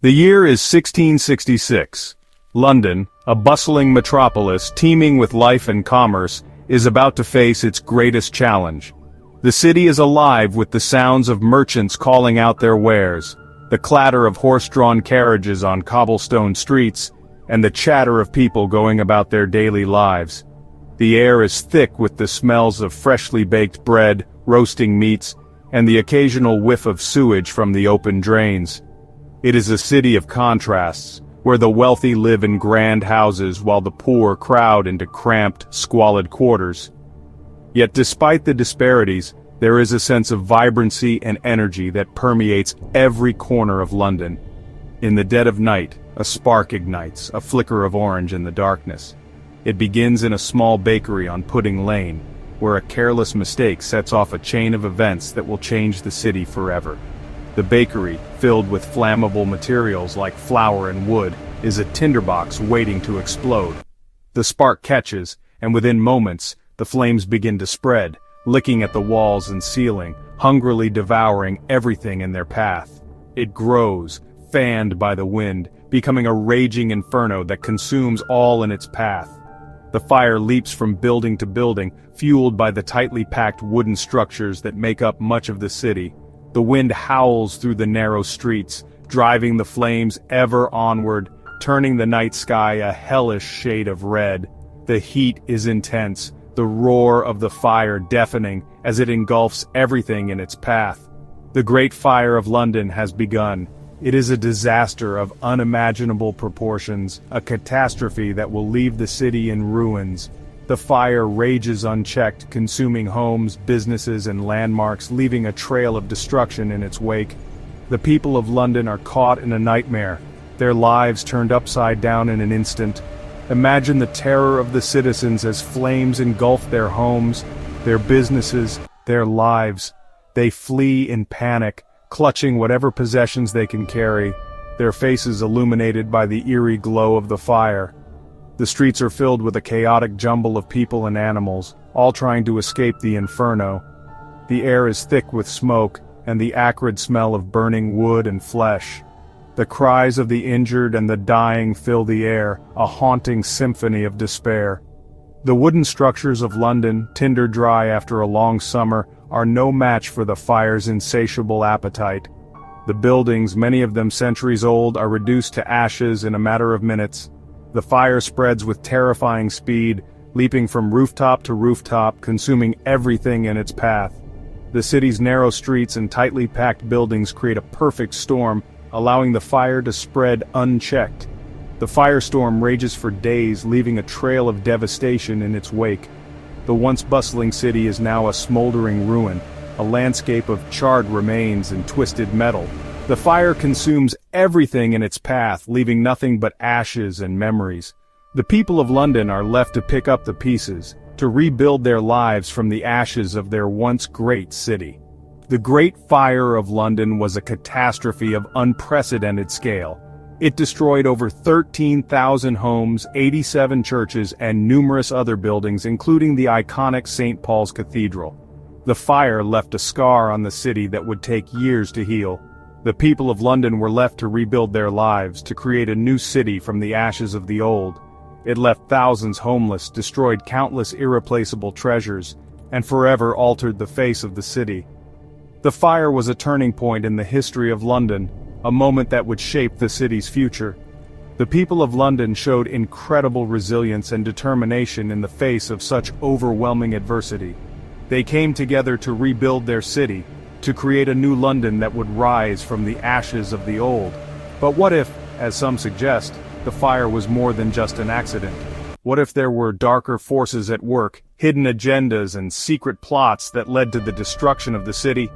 The year is 1666. London, a bustling metropolis teeming with life and commerce, is about to face its greatest challenge. The city is alive with the sounds of merchants calling out their wares, the clatter of horse-drawn carriages on cobblestone streets, and the chatter of people going about their daily lives. The air is thick with the smells of freshly baked bread, roasting meats, and the occasional whiff of sewage from the open drains. It is a city of contrasts, where the wealthy live in grand houses while the poor crowd into cramped, squalid quarters. Yet despite the disparities, there is a sense of vibrancy and energy that permeates every corner of London. In the dead of night, a spark ignites, a flicker of orange in the darkness. It begins in a small bakery on Pudding Lane, where a careless mistake sets off a chain of events that will change the city forever. The bakery, filled with flammable materials like flour and wood, is a tinderbox waiting to explode. The spark catches, and within moments, the flames begin to spread, licking at the walls and ceiling, hungrily devouring everything in their path. It grows, fanned by the wind, becoming a raging inferno that consumes all in its path. The fire leaps from building to building, fueled by the tightly packed wooden structures that make up much of the city. The wind howls through the narrow streets, driving the flames ever onward, turning the night sky a hellish shade of red. The heat is intense, the roar of the fire deafening as it engulfs everything in its path. The Great Fire of London has begun. It is a disaster of unimaginable proportions, a catastrophe that will leave the city in ruins. The fire rages unchecked, consuming homes, businesses, and landmarks, leaving a trail of destruction in its wake. The people of London are caught in a nightmare, their lives turned upside down in an instant. Imagine the terror of the citizens as flames engulf their homes, their businesses, their lives. They flee in panic, clutching whatever possessions they can carry, their faces illuminated by the eerie glow of the fire. The streets are filled with a chaotic jumble of people and animals, all trying to escape the inferno. The air is thick with smoke, and the acrid smell of burning wood and flesh. The cries of the injured and the dying fill the air, a haunting symphony of despair. The wooden structures of London, tinder dry after a long summer, are no match for the fire's insatiable appetite. The buildings, many of them centuries old, are reduced to ashes in a matter of minutes. The fire spreads with terrifying speed, leaping from rooftop to rooftop, consuming everything in its path. The city's narrow streets and tightly packed buildings create a perfect storm, allowing the fire to spread unchecked. The firestorm rages for days, leaving a trail of devastation in its wake. The once bustling city is now a smoldering ruin, a landscape of charred remains and twisted metal. The fire consumes everything in its path, leaving nothing but ashes and memories. The people of London are left to pick up the pieces, to rebuild their lives from the ashes of their once great city. The Great Fire of London was a catastrophe of unprecedented scale. It destroyed over 13,000 homes, 87 churches, and numerous other buildings, including the iconic St. Paul's Cathedral. The fire left a scar on the city that would take years to heal. The people of London were left to rebuild their lives, to create a new city from the ashes of the old. It left thousands homeless, destroyed countless irreplaceable treasures, and forever altered the face of the city. The fire was a turning point in the history of London, a moment that would shape the city's future. The people of London showed incredible resilience and determination in the face of such overwhelming adversity. They came together to rebuild their city, to create a new London that would rise from the ashes of the old. But what if, as some suggest, the fire was more than just an accident? What if there were darker forces at work, hidden agendas and secret plots that led to the destruction of the city?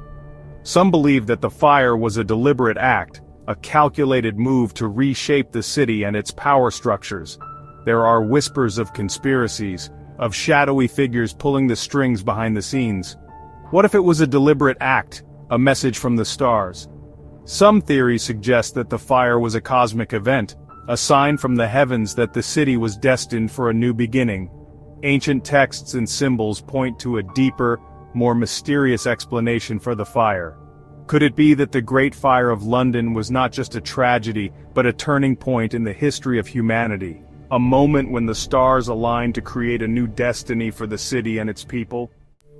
Some believe that the fire was a deliberate act, a calculated move to reshape the city and its power structures. There are whispers of conspiracies, of shadowy figures pulling the strings behind the scenes. What if it was a deliberate act, a message from the stars? Some theories suggest that the fire was a cosmic event, a sign from the heavens that the city was destined for a new beginning. Ancient texts and symbols point to a deeper, more mysterious explanation for the fire. Could it be that the Great Fire of London was not just a tragedy, but a turning point in the history of humanity? A moment when the stars aligned to create a new destiny for the city and its people?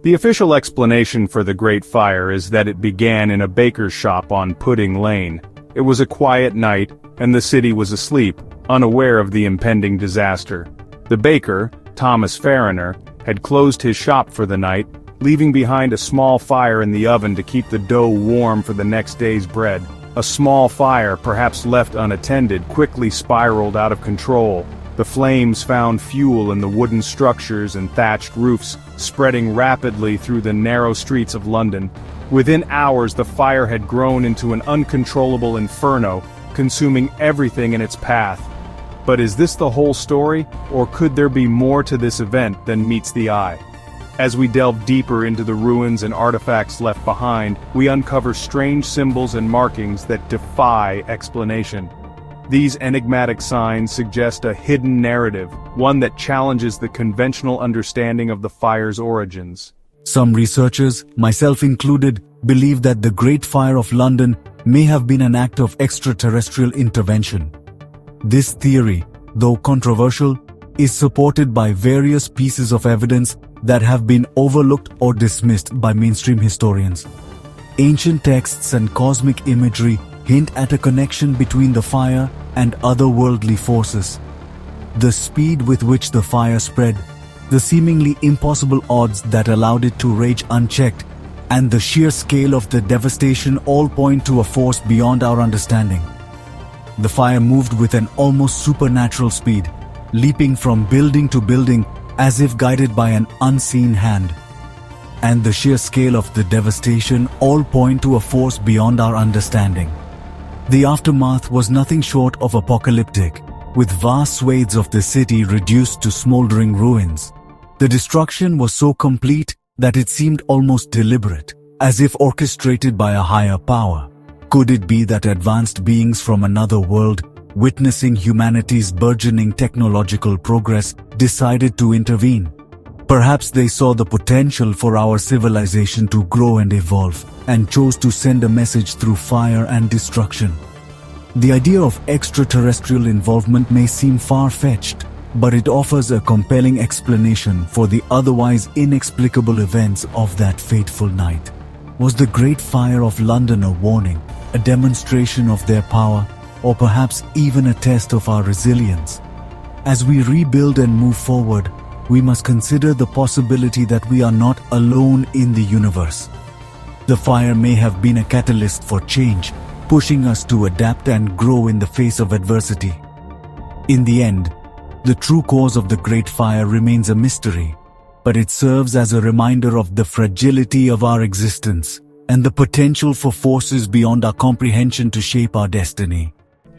The official explanation for the Great Fire is that it began in a baker's shop on Pudding Lane. It was a quiet night, and the city was asleep, unaware of the impending disaster. The baker, Thomas Farriner, had closed his shop for the night, leaving behind a small fire in the oven to keep the dough warm for the next day's bread. A small fire, perhaps left unattended, quickly spiraled out of control. The flames found fuel in the wooden structures and thatched roofs, spreading rapidly through the narrow streets of London. Within hours, the fire had grown into an uncontrollable inferno, consuming everything in its path. But is this the whole story, or could there be more to this event than meets the eye? As we delve deeper into the ruins and artifacts left behind, we uncover strange symbols and markings that defy explanation. These enigmatic signs suggest a hidden narrative, one that challenges the conventional understanding of the fire's origins. Some researchers, myself included, believe that the Great Fire of London may have been an act of extraterrestrial intervention. This theory, though controversial, is supported by various pieces of evidence that have been overlooked or dismissed by mainstream historians. Ancient texts and cosmic imagery hint at a connection between the fire and otherworldly forces. The speed with which the fire spread, the seemingly impossible odds that allowed it to rage unchecked, and the sheer scale of the devastation all point to a force beyond our understanding. The fire moved with an almost supernatural speed, leaping from building to building as if guided by an unseen hand. And the sheer scale of the devastation all point to a force beyond our understanding. The aftermath was nothing short of apocalyptic, with vast swathes of the city reduced to smoldering ruins. The destruction was so complete that it seemed almost deliberate, as if orchestrated by a higher power. Could it be that advanced beings from another world, witnessing humanity's burgeoning technological progress, decided to intervene? Perhaps they saw the potential for our civilization to grow and evolve, and chose to send a message through fire and destruction. The idea of extraterrestrial involvement may seem far-fetched, but it offers a compelling explanation for the otherwise inexplicable events of that fateful night. Was the Great Fire of London a warning, a demonstration of their power, or perhaps even a test of our resilience? As we rebuild and move forward, we must consider the possibility that we are not alone in the universe. The fire may have been a catalyst for change, pushing us to adapt and grow in the face of adversity. In the end, the true cause of the Great Fire remains a mystery, but it serves as a reminder of the fragility of our existence and the potential for forces beyond our comprehension to shape our destiny.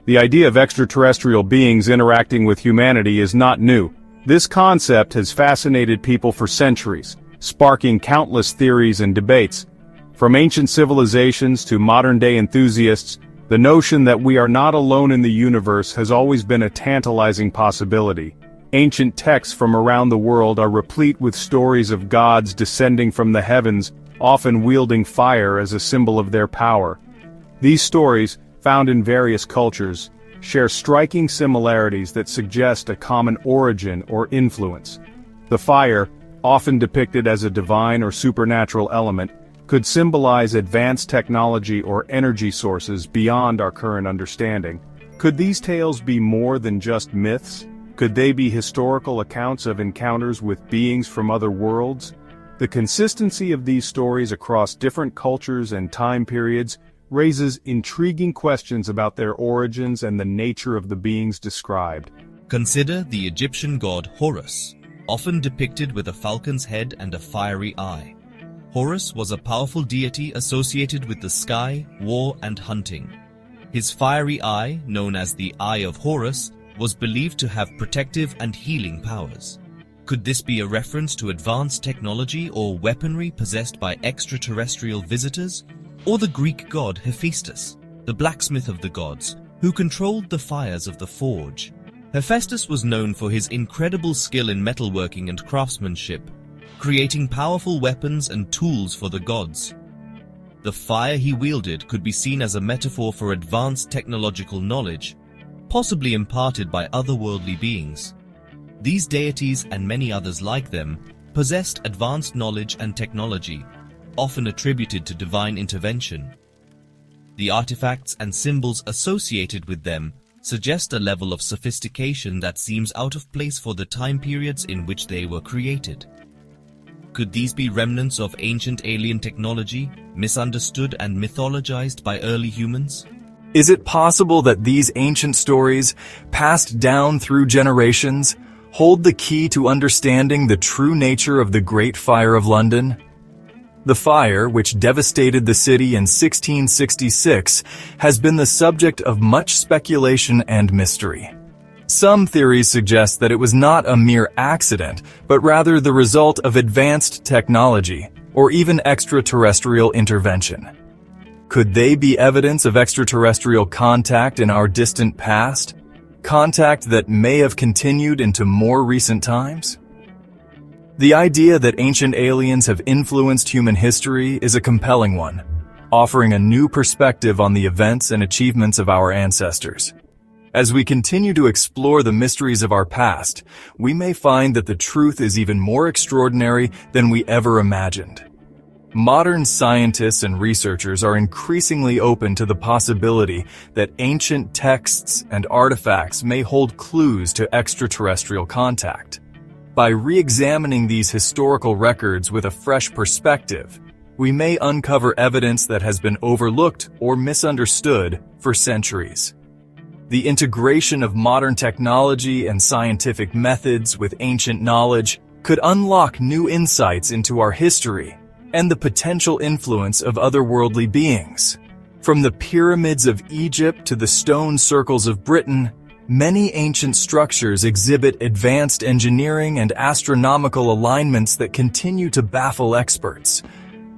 The idea of extraterrestrial beings interacting with humanity is not new. This concept has fascinated people for centuries, sparking countless theories and debates. From ancient civilizations to modern-day enthusiasts, the notion that we are not alone in the universe has always been a tantalizing possibility. Ancient texts from around the world are replete with stories of gods descending from the heavens, often wielding fire as a symbol of their power. These stories, found in various cultures, share striking similarities that suggest a common origin or influence. The fire, often depicted as a divine or supernatural element, could symbolize advanced technology or energy sources beyond our current understanding. Could these tales be more than just myths? Could they be historical accounts of encounters with beings from other worlds? The consistency of these stories across different cultures and time periods raises intriguing questions about their origins and the nature of the beings described. Consider the Egyptian god Horus, often depicted with a falcon's head and a fiery eye. Horus was a powerful deity associated with the sky, war, and hunting. His fiery eye, known as the Eye of Horus, was believed to have protective and healing powers. Could this be a reference to advanced technology or weaponry possessed by extraterrestrial visitors? Or the Greek god Hephaestus, the blacksmith of the gods, who controlled the fires of the forge? Hephaestus was known for his incredible skill in metalworking and craftsmanship, creating powerful weapons and tools for the gods. The fire he wielded could be seen as a metaphor for advanced technological knowledge, possibly imparted by otherworldly beings. These deities and many others like them possessed advanced knowledge and technology, often attributed to divine intervention. The artifacts and symbols associated with them suggest a level of sophistication that seems out of place for the time periods in which they were created. Could these be remnants of ancient alien technology, misunderstood and mythologized by early humans? Is it possible that these ancient stories, passed down through generations, hold the key to understanding the true nature of the Great Fire of London? The fire, which devastated the city in 1666, has been the subject of much speculation and mystery. Some theories suggest that it was not a mere accident, but rather the result of advanced technology, or even extraterrestrial intervention. Could they be evidence of extraterrestrial contact in our distant past? Contact that may have continued into more recent times? The idea that ancient aliens have influenced human history is a compelling one, offering a new perspective on the events and achievements of our ancestors. As we continue to explore the mysteries of our past, we may find that the truth is even more extraordinary than we ever imagined. Modern scientists and researchers are increasingly open to the possibility that ancient texts and artifacts may hold clues to extraterrestrial contact. By re-examining these historical records with a fresh perspective, we may uncover evidence that has been overlooked or misunderstood for centuries. The integration of modern technology and scientific methods with ancient knowledge could unlock new insights into our history and the potential influence of otherworldly beings. From the pyramids of Egypt to the stone circles of Britain, many ancient structures exhibit advanced engineering and astronomical alignments that continue to baffle experts.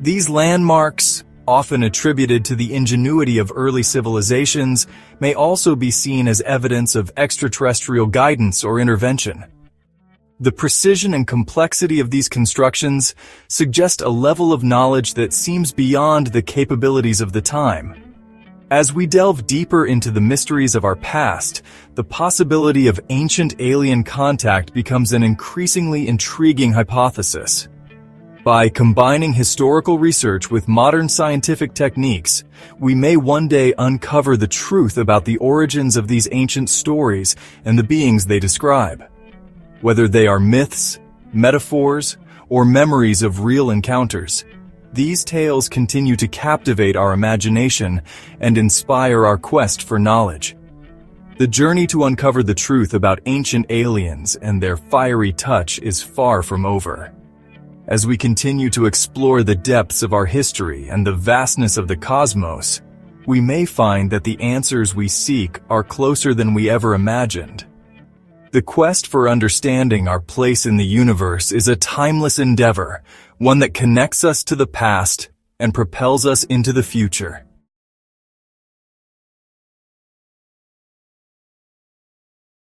These landmarks, often attributed to the ingenuity of early civilizations, may also be seen as evidence of extraterrestrial guidance or intervention. The precision and complexity of these constructions suggest a level of knowledge that seems beyond the capabilities of the time. As we delve deeper into the mysteries of our past, the possibility of ancient alien contact becomes an increasingly intriguing hypothesis. By combining historical research with modern scientific techniques, we may one day uncover the truth about the origins of these ancient stories and the beings they describe. Whether they are myths, metaphors, or memories of real encounters, these tales continue to captivate our imagination and inspire our quest for knowledge. The journey to uncover the truth about ancient aliens and their fiery touch is far from over. As we continue to explore the depths of our history and the vastness of the cosmos, we may find that the answers we seek are closer than we ever imagined. The quest for understanding our place in the universe is a timeless endeavor, one that connects us to the past and propels us into the future.